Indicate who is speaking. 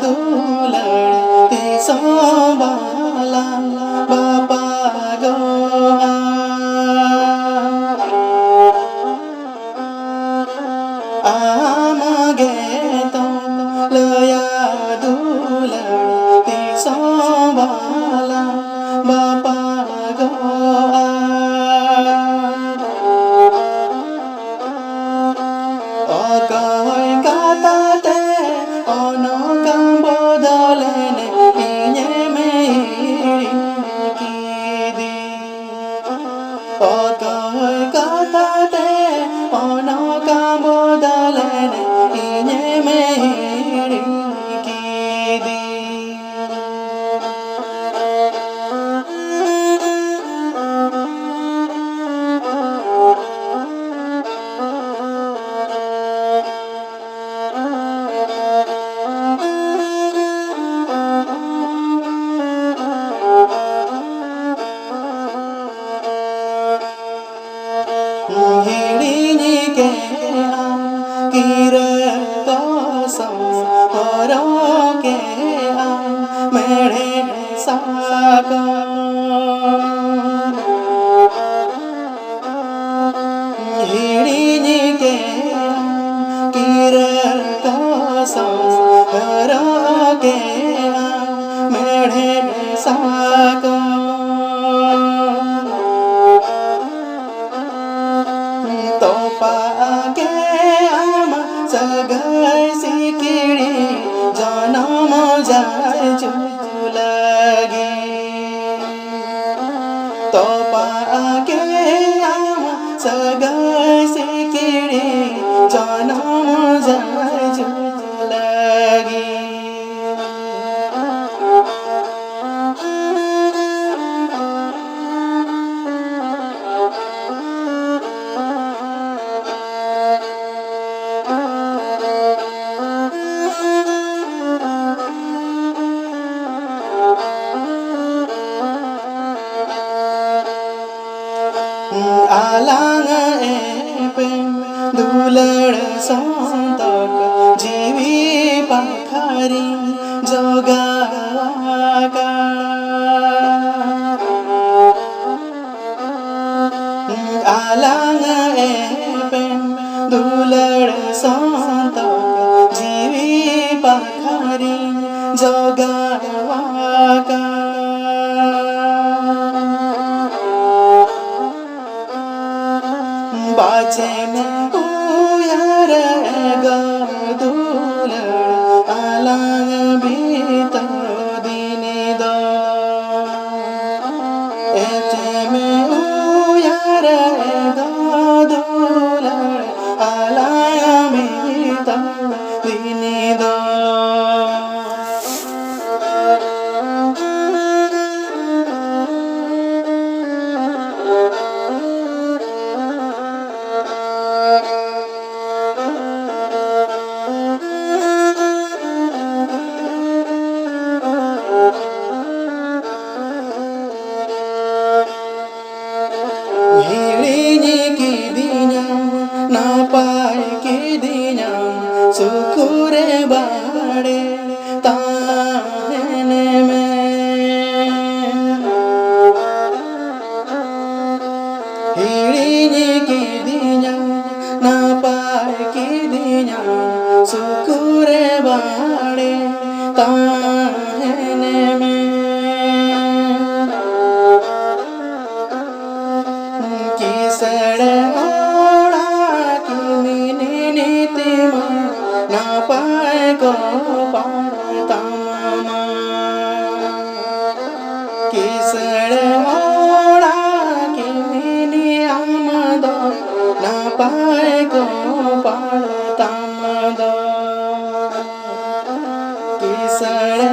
Speaker 1: दुलती संभाला बापा गो आमागे तो लया दुलती संभाला बापा गो Okoy katate ono kambo dolene inyeme irikidi Okoy katate ono kambo dolene inyeme irikidi Hirini ke am kire kosam horo ke am mere saka Hirini ke am kire kosam horo ke am mere saka Topake ama sagai sikiri janam jai julagi Topake ama sagai sikiri janam jai julagi Alang epem dulad santak jiwi pakhari jogaka Alang epem dulad santak jiwi pakhari jogaka Bache में उयार गदुल आलांग बीता दिने दो एचे में उयार गदुल आलांग बीता दिने दो Hirini kidinyam napai kidinyam sukure bade tahene me Hirini kidinyam napai kidinyam sukure bade tahene me Kisare ola kimini nitima napai ko patamama Kisare ola kimini amado napai ko patamado Kisare